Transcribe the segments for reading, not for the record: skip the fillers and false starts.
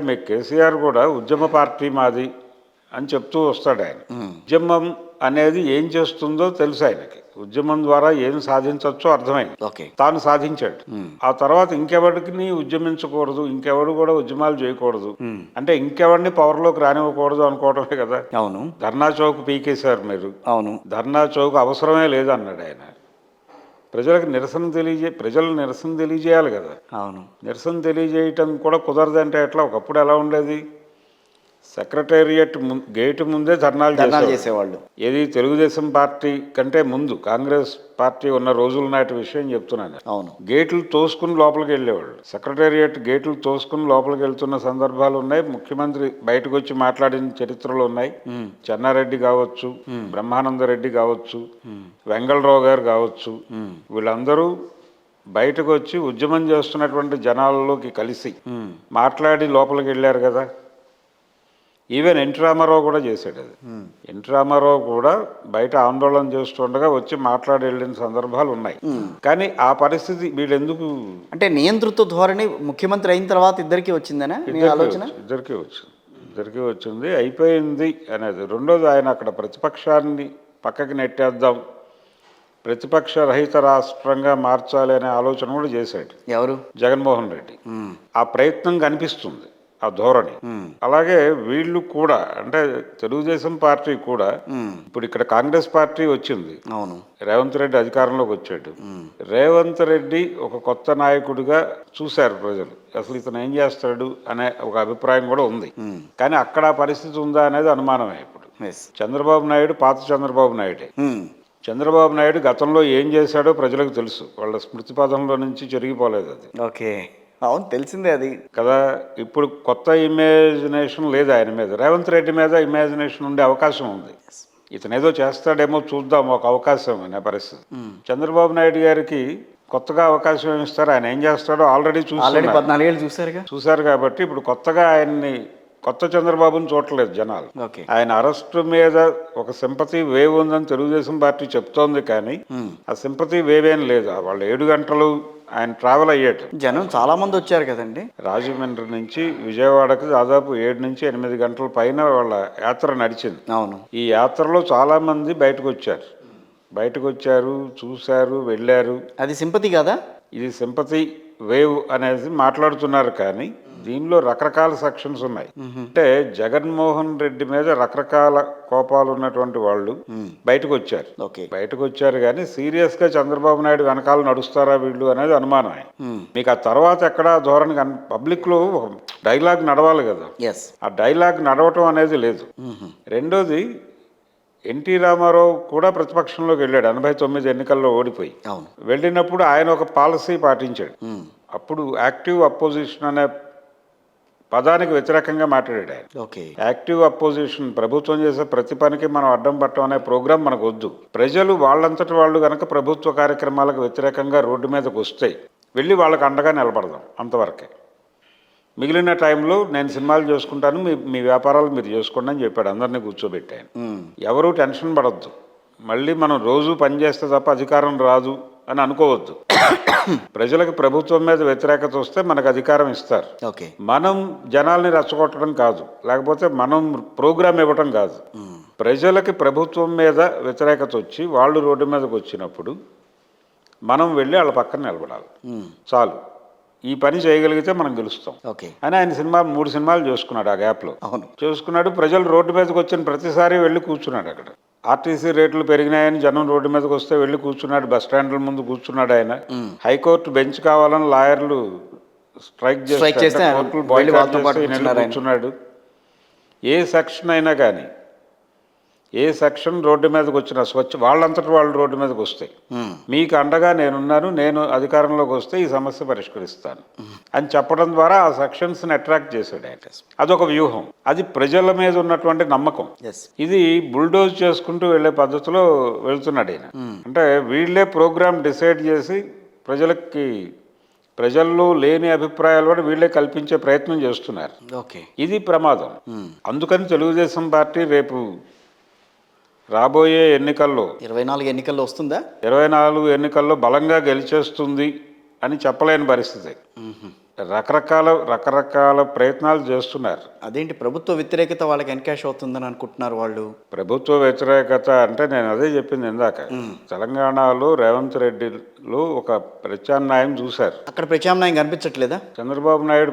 మీకు కేసీఆర్ కూడా ఉద్యమ పార్టీ మాది అని చెప్తూ వస్తాడు ఆయన. ఉద్యమం అనేది ఏం చేస్తుందో తెలుసు ఆయనకి. ఉద్యమం ద్వారా ఏం సాధించవచ్చో అర్థమైంది. తాను సాధించాడు. ఆ తర్వాత ఇంకెవరికి ఉద్యమించకూడదు, ఇంకెవడు కూడా ఉద్యమాలు చేయకూడదు, అంటే ఇంకెవరిని పవర్లోకి రానివ్వకూడదు అనుకోవడమే కదా. అవును, ధర్నా చౌక్ పీకేశారు మీరు. అవును, ధర్నా చౌక్ అవసరమే లేదన్నాడు ఆయన. ప్రజలకు ప్రజలు నిరసన తెలియజేయాలి కదా. అవును, నిరసన తెలియజేయటం కూడా కుదరదంటే ఎట్లా? ఒకప్పుడు ఎలా ఉండేది? సెక్రటేరియట్ గేటు ముందే ధర్నాలు చేసేవాళ్ళు. ఏది తెలుగుదేశం పార్టీ కంటే ముందు కాంగ్రెస్ పార్టీ ఉన్న రోజుల నాటి విషయం చెప్తున్నాను. అవును, గేట్లు తోసుకుని లోపలికి వెళ్ళేవాళ్ళు. సెక్రటేరియట్ గేట్లు తోసుకుని లోపలికి వెళ్తున్న సందర్భాలు ఉన్నాయి. ముఖ్యమంత్రి బయటకు వచ్చి మాట్లాడిన చరిత్రలు ఉన్నాయి. చెన్నారెడ్డి కావచ్చు, బ్రహ్మానందరెడ్డి కావచ్చు, వెంగళరావు గారు కావచ్చు, వీళ్ళందరూ బయటకు వచ్చి ఉద్యమం చేస్తున్నటువంటి జనాలలోకి కలిసి మాట్లాడి లోపలికి వెళ్ళారు కదా. ఈవెన్ ఎన్టీ రామారావు కూడా చేశాడు అది. ఎన్టీ రామారావు కూడా బయట ఆందోళన చేస్తుండగా వచ్చి మాట్లాడి వెళ్ళిన సందర్భాలు ఉన్నాయి. కానీ ఆ పరిస్థితి వీళ్ళు ఎందుకు అంటే నియంతృత్వ ధోరణి ముఖ్యమంత్రి అయిన తర్వాత ఇద్దరికి వచ్చిందనే ఆలోచన. ఇద్దరికి వచ్చింది, అయిపోయింది అనేది. రెండోది, ఆయన అక్కడ ప్రతిపక్షాన్ని పక్కకి నెట్టేద్దాం, ప్రతిపక్ష రహిత రాష్ట్రంగా మార్చాలి అనే ఆలోచన కూడా చేశాడు. ఎవరు? జగన్మోహన్ రెడ్డి. ఆ ప్రయత్నం కనిపిస్తుంది, ఆ ధోరణి. అలాగే వీళ్ళు కూడా, అంటే తెలుగుదేశం పార్టీ కూడా ఇప్పుడు ఇక్కడ కాంగ్రెస్ పార్టీ వచ్చింది. అవును, రేవంత్ రెడ్డి అధికారంలోకి వచ్చాడు. రేవంత్ రెడ్డి ఒక కొత్త నాయకుడిగా చూశారు ప్రజలు. అసలు ఇతను ఏం చేస్తాడు అనే ఒక అభిప్రాయం కూడా ఉంది. కానీ అక్కడ పరిస్థితి ఉందా అనేది అనుమానమే. ఇప్పుడు చంద్రబాబు నాయుడు పాత చంద్రబాబు నాయుడే. చంద్రబాబు నాయుడు గతంలో ఏం చేశాడో ప్రజలకు తెలుసు. వాళ్ళ స్మృతి పదంలో నుంచి చెరిగిపోలేదు అది. ఓకే, అవును, తెలిసిందే అది కదా. ఇప్పుడు కొత్త ఇమాజినేషన్ లేదు ఆయన మీద. రేవంత్ రెడ్డి మీద ఇమాజినేషన్ ఉండే అవకాశం ఉంది. ఇతను ఏదో చేస్తాడేమో చూద్దాం, ఒక అవకాశం అనే పరిస్థితి. చంద్రబాబు నాయుడు గారికి కొత్తగా అవకాశం ఏమిస్తారు? ఆయన ఏం చేస్తాడో ఆల్రెడీ 14 ఏళ్ళు చూశారు కాబట్టి ఇప్పుడు కొత్తగా ఆయన్ని, కొత్త చంద్రబాబుని చూడలేదు జనాలు. ఆయన అరెస్టు మీద ఒక సింపతి వేవ్ ఉందని తెలుగుదేశం పార్టీ చెప్తోంది, కానీ ఆ సింపతి వేవ్ ఏం లేదు. వాళ్ళు 7 గంటలు ఆయన ట్రావెల్ అయ్యాడు. జనం చాలా మంది వచ్చారు కదండి. రాజమండ్రి నుంచి విజయవాడకు దాదాపు 7 నుంచి 8 గంటల పైన వాళ్ళ యాత్ర నడిచింది. అవును, ఈ యాత్రలో చాలా మంది బయటకు వచ్చారు, చూశారు, వెళ్ళారు. అది సింపతి కదా. ఇది సింపతి వేవ్ అనేది మాట్లాడుతున్నారు, కానీ దీనిలో రకరకాల సెక్షన్స్ ఉన్నాయి. అంటే జగన్మోహన్ రెడ్డి మీద రకరకాల కోపాలు ఉన్నటువంటి వాళ్ళు బయటకు వచ్చారు కానీ సీరియస్ గా చంద్రబాబు నాయుడు వెనకాల నడుస్తారా వీళ్ళు అనేది అనుమానం. మీకు ఆ తర్వాత ఎక్కడ ధోరణి పబ్లిక్ లో డైలాగ్ నడవాలి కదా. ఆ డైలాగ్ నడవటం అనేది లేదు. రెండోది, ఎన్టీ రామారావు కూడా ప్రతిపక్షంలోకి వెళ్ళాడు 89 ఎన్నికల్లో ఓడిపోయి. వెళ్ళినప్పుడు ఆయన ఒక పాలసీ పాటించాడు. అప్పుడు యాక్టివ్ అపోజిషన్ అనే పదానికి వ్యతిరేకంగా మాట్లాడాడు ఆయన. యాక్టివ్ అపోజిషన్, ప్రభుత్వం చేసే ప్రతి పనికి మనం అడ్డం పట్టడం అనే ప్రోగ్రాం మనకు వద్దు. ప్రజలు వాళ్ళంతటి వాళ్ళు కనుక ప్రభుత్వ కార్యక్రమాలకు వ్యతిరేకంగా రోడ్డు మీదకి వస్తే వెళ్ళి వాళ్ళకి అండగా నిలబడదాం, అంతవరకే. మిగిలిన టైంలో నేను సినిమాలు చేసుకుంటాను, మీ వ్యాపారాలు మీరు చేసుకోండి అని చెప్పాడు. అందరినీ కూర్చోబెట్టాను. ఎవరూ టెన్షన్ పడద్దు. మళ్ళీ మనం రోజు పనిచేస్తే తప్ప అధికారం రాదు అని అనుకోవద్దు. ప్రజలకు ప్రభుత్వం మీద వ్యతిరేకత వస్తే మనకు అధికారం ఇస్తారు. మనం జనాల్ని రెచ్చగొట్టడం కాదు, లేకపోతే మనం ప్రోగ్రామ్ ఇవ్వటం కాదు. ప్రజలకి ప్రభుత్వం మీద వ్యతిరేకత వచ్చి వాళ్ళు రోడ్డు మీదకి వచ్చినప్పుడు మనం వెళ్ళి వాళ్ళ పక్కన నిలబడాలి. చాలు, ఈ పని చేయగలిగితే మనం గెలుస్తాం అని ఆయన 3 సినిమాలు చేసుకున్నాడు. ఆ గ్యాప్లో చేసుకున్నాడు. ప్రజలు రోడ్డు మీదకి వచ్చిన ప్రతిసారి వెళ్ళి కూర్చున్నాడు అక్కడ. ఆర్టీసీ రేట్లు పెరిగినాయని జనం రోడ్డు మీదకి వస్తే వెళ్ళి కూర్చున్నాడు. బస్ స్టాండ్ల ముందు కూర్చున్నాడు ఆయన. హైకోర్టు బెంచ్ కావాలని లాయర్లు స్ట్రైక్ చేస్తే కూర్చున్నాడు. ఏ సెక్షన్ అయినా కానీ, ఏ సెక్షన్ రోడ్డు మీదకి వచ్చినా వాళ్ళంతటి వాళ్ళు రోడ్డు మీదకి వస్తాయి. మీకు అండగా నేనున్నాను, నేను అధికారంలోకి వస్తే ఈ సమస్య పరిష్కరిస్తాను అని చెప్పడం ద్వారా ఆ సెక్షన్స్ని అట్రాక్ట్ చేశాడు ఆయన. అదొక వ్యూహం. అది ప్రజల మీద ఉన్నటువంటి నమ్మకం. ఇది బుల్డోజ్ చేసుకుంటూ వెళ్లే పద్ధతిలో వెళ్తున్నాడు ఆయన. అంటే వీళ్ళే ప్రోగ్రామ్ డిసైడ్ చేసి ప్రజల్లో లేని అభిప్రాయాలు కూడా వీళ్ళే కల్పించే ప్రయత్నం చేస్తున్నారు. ఇది ప్రమాదం. అందుకని తెలుగుదేశం పార్టీ రేపు రాబోయే ఎన్నికల్లో 24 ఎన్నికల్లో వస్తుందా? 24 ఎన్నికల్లో బలంగా గెలిచేస్తుంది అని చెప్పలేని పరిస్థితి. రకరకాల ప్రయత్నాలు చేస్తున్నారు. అదేంటి ప్రభుత్వ వ్యతిరేకత వాళ్ళకి ఎన్కాష్ అవుతుందని అనుకుంటున్నారు వాళ్ళు. ప్రభుత్వ వ్యతిరేకత అంటే నేను అదే చెప్పింది ఇందాక. తెలంగాణలో రేవంత్ రెడ్డిలో ఒక ప్రత్యామ్నాయం చూశారు. అక్కడ ప్రత్యామ్నాయం కనిపించట్లేదా?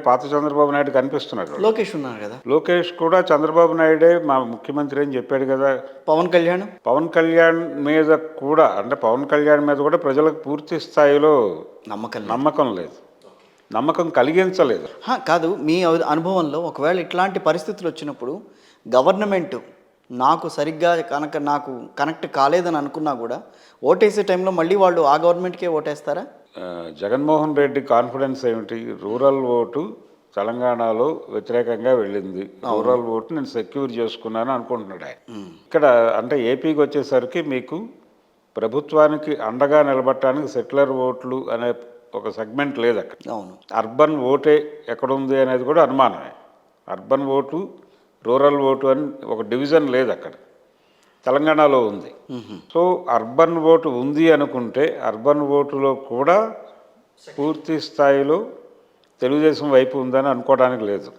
పాత చంద్రబాబు నాయుడు కనిపిస్తున్నాడు. లోకేష్ ఉన్నారు కదా. లోకేష్ కూడా చంద్రబాబు నాయుడే మా ముఖ్యమంత్రి అని చెప్పాడు కదా. పవన్ కళ్యాణ్ పవన్ కళ్యాణ్ మీద కూడా ప్రజలకు పూర్తి స్థాయిలో నమ్మకం లేదు, నమ్మకం కలిగించలేదు. కాదు, మీ అనుభవంలో ఒకవేళ ఇట్లాంటి పరిస్థితులు వచ్చినప్పుడు గవర్నమెంట్ నాకు సరిగ్గా నాకు కనెక్ట్ కాలేదని అనుకున్నా కూడా ఓటేసే టైంలో మళ్ళీ వాళ్ళు ఆ గవర్నమెంట్కే ఓటేస్తారా? జగన్మోహన్ రెడ్డి కాన్ఫిడెన్స్ ఏమిటి? రూరల్ ఓటు తెలంగాణలో వ్యతిరేకంగా వెళ్ళింది, రూరల్ ఓటు నేను సెక్యూర్ చేసుకున్నాను అనుకుంటున్నాడు ఆయన. ఇక్కడ అంటే ఏపీకి వచ్చేసరికి మీకు ప్రభుత్వానికి అండగా నిలబడటానికి సెటిలర్ ఓట్లు అనే ఒక సెగ్మెంట్ లేదు అక్కడ. అవును, అర్బన్ ఓటే ఎక్కడుంది అనేది కూడా అనుమానమే. అర్బన్ ఓటు, రూరల్ ఓటు అని ఒక డివిజన్ లేదు అక్కడ. తెలంగాణలో ఉంది. సో అర్బన్ ఓటు ఉంది అనుకుంటే అర్బన్ ఓటులో కూడా పూర్తి స్థాయిలో తెలుగుదేశం వైపు ఉందని అనుకోవడానికి లేదు.